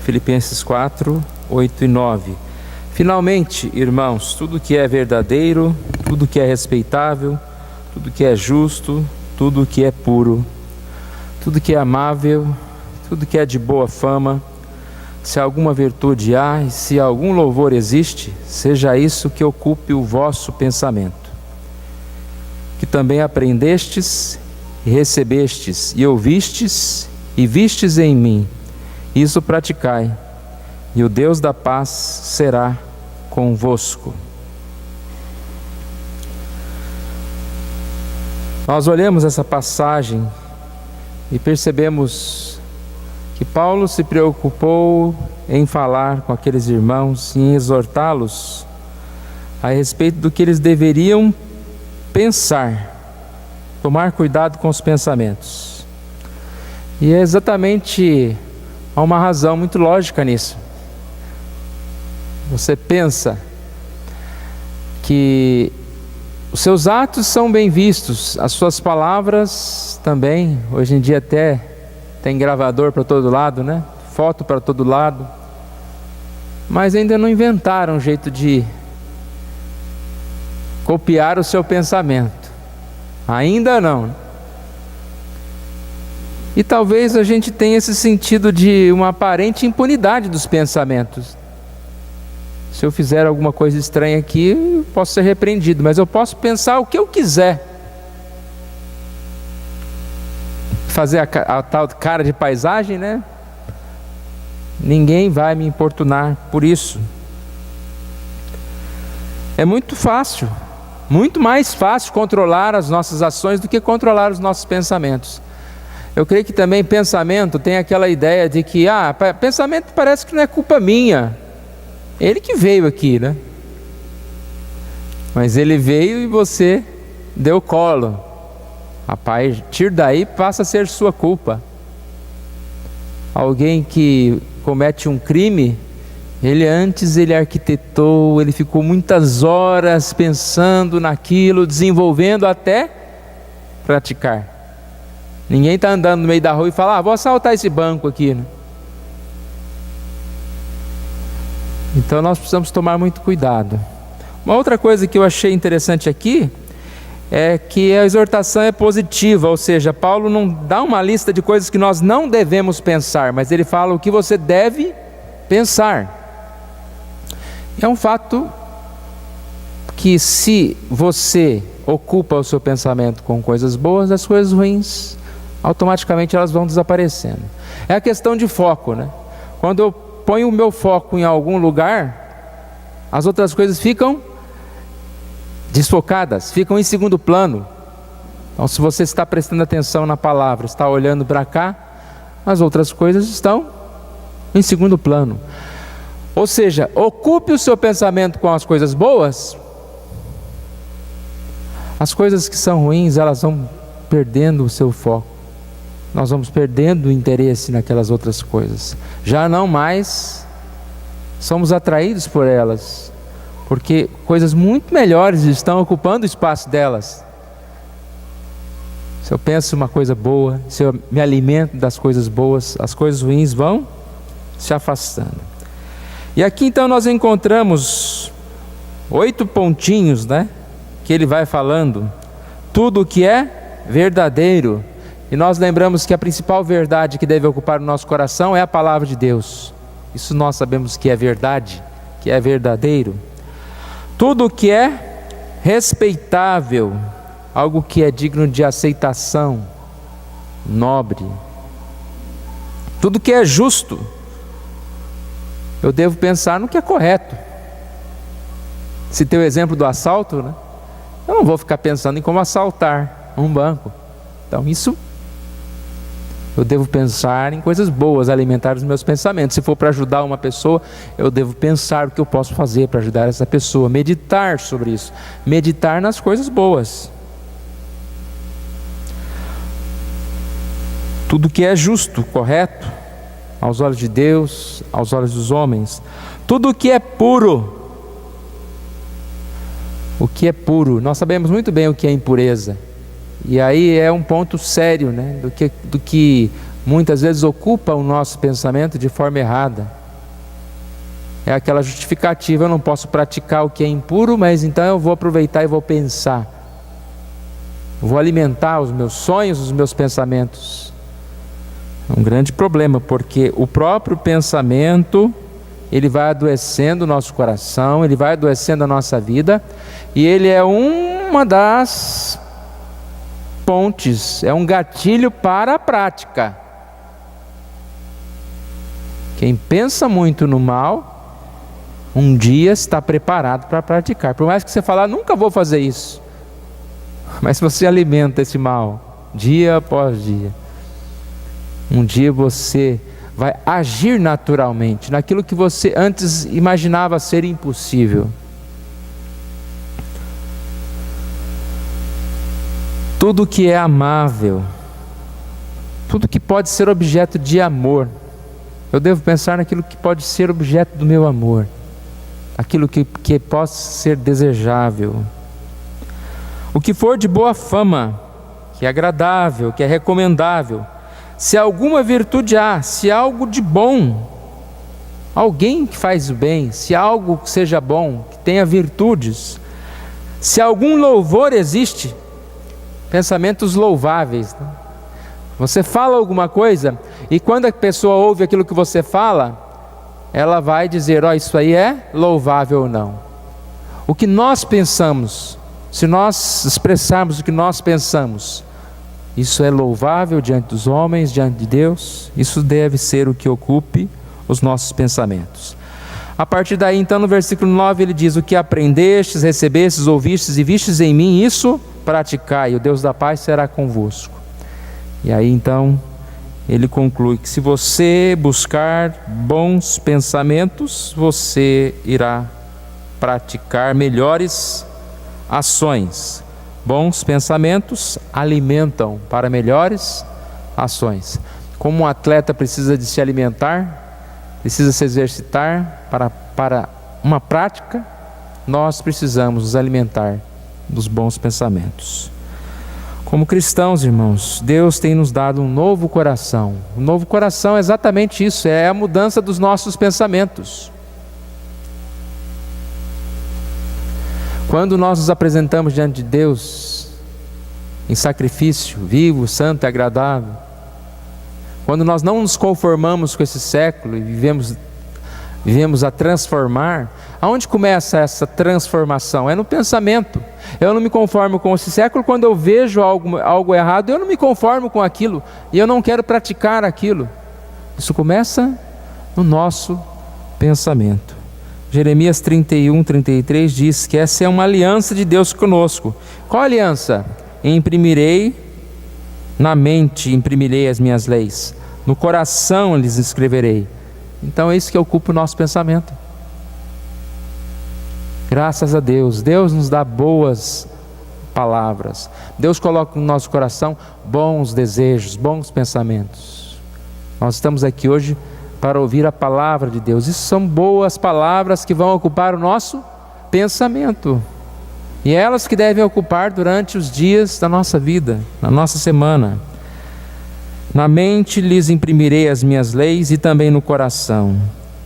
Filipenses 4, 8 e 9. Finalmente, irmãos, tudo que é verdadeiro, tudo que é respeitável, tudo que é justo, tudo que é puro, tudo que é amável, tudo que é de boa fama, se alguma virtude há e se algum louvor existe, seja isso que ocupe o vosso pensamento. Que também aprendestes e recebestes e ouvistes e vistes em mim, isso praticai, e o Deus da paz será convosco. Nós olhamos essa passagem e percebemos que Paulo se preocupou em falar com aqueles irmãos e em exortá-los a respeito do que eles deveriam pensar, tomar cuidado com os pensamentos. E é exatamente, há uma razão muito lógica nisso. Você pensa que os seus atos são bem vistos, as suas palavras também. Hoje em dia até tem gravador para todo lado, né? Foto para todo lado. Mas ainda não inventaram um jeito de copiar o seu pensamento. Ainda não. E talvez a gente tenha esse sentido de uma aparente impunidade dos pensamentos. Se eu fizer alguma coisa estranha aqui, eu posso ser repreendido, mas eu posso pensar o que eu quiser. Fazer a tal cara de paisagem, né? Ninguém vai me importunar por isso. É muito fácil, muito mais fácil controlar as nossas ações do que controlar os nossos pensamentos. Eu creio que também pensamento tem aquela ideia de que, pensamento parece que não é culpa minha. Ele que veio aqui, né? Mas ele veio e você deu colo. A partir daí passa a ser sua culpa. Alguém que comete um crime, ele arquitetou, ele ficou muitas horas pensando naquilo, desenvolvendo até praticar. Ninguém está andando no meio da rua e fala, vou assaltar esse banco aqui, né? Então nós precisamos tomar muito cuidado. Uma outra coisa que eu achei interessante aqui é que a exortação é positiva, ou seja, Paulo não dá uma lista de coisas que nós não devemos pensar, mas ele fala o que você deve pensar. É um fato que se você ocupa o seu pensamento com coisas boas, as coisas ruins, automaticamente elas vão desaparecendo. É a questão de foco, né? Quando eu ponho o meu foco em algum lugar, as outras coisas ficam desfocadas, ficam em segundo plano. Então, se você está prestando atenção na palavra, está olhando para cá, as outras coisas estão em segundo plano. Ou seja, ocupe o seu pensamento com as coisas boas, as coisas que são ruins, elas vão perdendo o seu foco. Nós vamos perdendo o interesse naquelas outras coisas. Já não mais somos atraídos por elas, porque coisas muito melhores estão ocupando o espaço delas. Se eu penso uma coisa boa, se eu me alimento das coisas boas, as coisas ruins vão se afastando. E aqui então nós encontramos 8 pontinhos, né? Que ele vai falando. Tudo o que é verdadeiro. E nós lembramos que a principal verdade que deve ocupar o nosso coração é a palavra de Deus. Isso nós sabemos que é verdade, que é verdadeiro. Tudo que é respeitável, algo que é digno de aceitação, nobre. Tudo que é justo, eu devo pensar no que é correto. Se tem o exemplo do assalto, né? Eu não vou ficar pensando em como assaltar um banco. Então isso, eu devo pensar em coisas boas, alimentar os meus pensamentos. Se for para ajudar uma pessoa, eu devo pensar o que eu posso fazer para ajudar essa pessoa. Meditar sobre isso. Meditar nas coisas boas. Tudo que é justo, correto, aos olhos de Deus, aos olhos dos homens. Tudo que é puro. O que é puro? Nós sabemos muito bem o que é impureza. E aí é um ponto sério, né? Do que muitas vezes ocupa o nosso pensamento de forma errada. É aquela justificativa: eu não posso praticar o que é impuro, mas então eu vou aproveitar e vou pensar. Vou alimentar os meus sonhos, os meus pensamentos. É um grande problema, porque o próprio pensamento, ele vai adoecendo o nosso coração, ele vai adoecendo a nossa vida, e ele é uma das pontes, é um gatilho para a prática. Quem pensa muito no mal, um dia está preparado para praticar. Por mais que você fale: nunca vou fazer isso, mas se você alimenta esse mal, dia após dia, um dia você vai agir naturalmente naquilo que você antes imaginava ser impossível. Tudo que é amável, tudo que pode ser objeto de amor, eu devo pensar naquilo que pode ser objeto do meu amor, aquilo que possa ser desejável. O que for de boa fama, que é agradável, que é recomendável, se alguma virtude há, se algo de bom, alguém que faz o bem, se algo que seja bom, que tenha virtudes, se algum louvor existe, pensamentos louváveis, né? Você fala alguma coisa, e quando a pessoa ouve aquilo que você fala, ela vai dizer: isso aí é louvável ou não. O que nós pensamos, se nós expressarmos o que nós pensamos, isso é louvável diante dos homens, diante de Deus? Isso deve ser o que ocupe os nossos pensamentos. A partir daí, então, no versículo 9, ele diz: o que aprendestes, recebestes, ouvistes e vistes em mim, isso praticai, e o Deus da paz será convosco. E aí, então, ele conclui que se você buscar bons pensamentos, você irá praticar melhores ações. Bons pensamentos alimentam para melhores ações. Como um atleta precisa de se alimentar, precisa se exercitar para uma prática, nós precisamos nos alimentar dos bons pensamentos. Como cristãos, irmãos, Deus tem nos dado um novo coração. O novo coração é exatamente isso, é a mudança dos nossos pensamentos. Quando nós nos apresentamos diante de Deus em sacrifício vivo, santo e agradável, quando nós não nos conformamos com esse século e vivemos a transformar, aonde começa essa transformação? É no pensamento. Eu não me conformo com esse século. Quando eu vejo algo errado, eu não me conformo com aquilo, e eu não quero praticar aquilo. Isso começa no nosso pensamento. Jeremias 31, 33 diz que essa é uma aliança de Deus conosco. Qual aliança? Imprimirei na mente, imprimirei as minhas leis, no coração lhes escreverei. Então é isso que ocupa o nosso pensamento. Graças a Deus, Deus nos dá boas palavras, Deus coloca no nosso coração bons desejos, bons pensamentos. Nós estamos aqui hoje para ouvir a palavra de Deus. Isso são boas palavras que vão ocupar o nosso pensamento, e elas que devem ocupar durante os dias da nossa vida, na nossa semana. Na mente lhes imprimirei as minhas leis, e também no coração.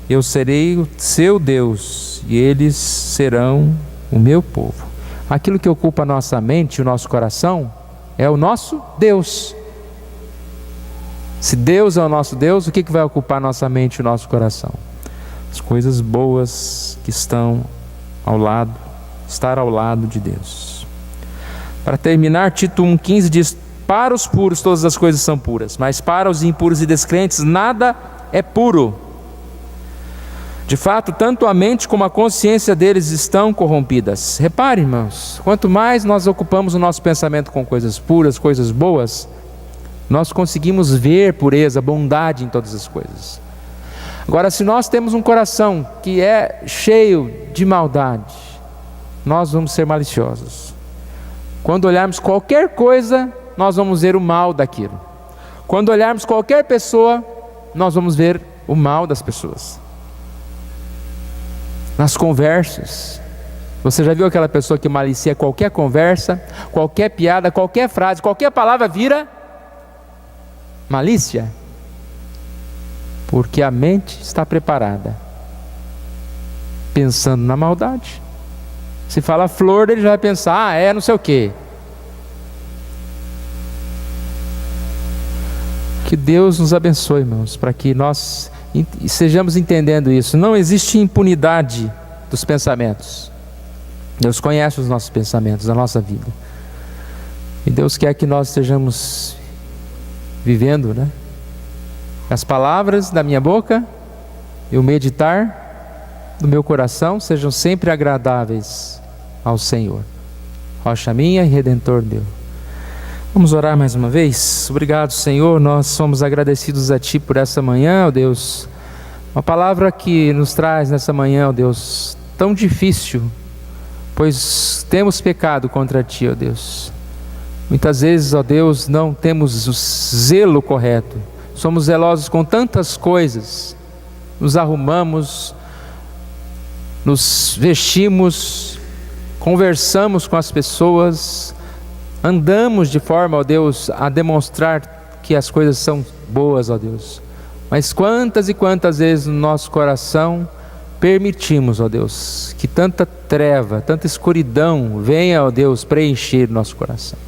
Eu serei o seu Deus, e eles serão o meu povo. Aquilo que ocupa a nossa mente e o nosso coração é o nosso Deus. Se Deus é o nosso Deus, o que vai ocupar a nossa mente e o nosso coração? As coisas boas que estão estar ao lado de Deus. Para terminar, Tito 1,15 diz: para os puros todas as coisas são puras, mas para os impuros e descrentes nada é puro. De fato, tanto a mente como a consciência deles estão corrompidas. Repare, irmãos, quanto mais nós ocupamos o nosso pensamento com coisas puras, coisas boas, nós conseguimos ver pureza, bondade em todas as coisas. Agora, se nós temos um coração que é cheio de maldade, nós vamos ser maliciosos. Quando olharmos qualquer coisa, nós vamos ver o mal daquilo. Quando olharmos qualquer pessoa, nós vamos ver o mal das pessoas. Nas conversas, você já viu aquela pessoa que malicia qualquer conversa, qualquer piada, qualquer frase, qualquer palavra vira malícia? Porque a mente está preparada pensando na maldade. Se fala flor, ele já vai pensar, não sei o quê. Que Deus nos abençoe, irmãos, para que nós estejamos entendendo isso. Não existe impunidade dos pensamentos. Deus conhece os nossos pensamentos, a nossa vida. E Deus quer que nós estejamos vivendo, né? As palavras da minha boca e o meditar do meu coração sejam sempre agradáveis ao Senhor, rocha minha e redentor meu. Vamos orar mais uma vez? Obrigado, Senhor, nós somos agradecidos a Ti por essa manhã, ó Deus. Uma palavra que nos traz nessa manhã, ó Deus, tão difícil, pois temos pecado contra Ti, ó Deus. Muitas vezes, ó Deus, não temos o zelo correto. Somos zelosos com tantas coisas. Nos arrumamos, nos vestimos, conversamos com as pessoas, andamos de forma, ó Deus, a demonstrar que as coisas são boas, ó Deus. Mas quantas e quantas vezes no nosso coração permitimos, ó Deus, que tanta treva, tanta escuridão venha, ó Deus, preencher o nosso coração.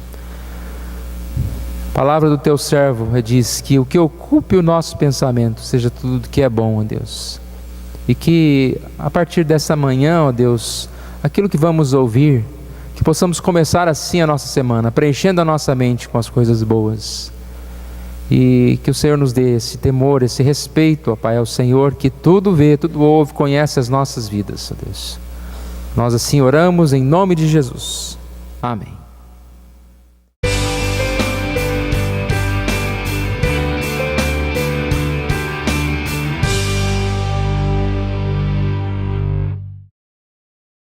A palavra do Teu servo diz que o que ocupe o nosso pensamento seja tudo que é bom, ó Deus. E que a partir dessa manhã, ó Deus, aquilo que vamos ouvir, que possamos começar assim a nossa semana, preenchendo a nossa mente com as coisas boas. E que o Senhor nos dê esse temor, esse respeito, ó Pai, ao Senhor, que tudo vê, tudo ouve, conhece as nossas vidas, ó Deus. Nós assim oramos em nome de Jesus. Amém.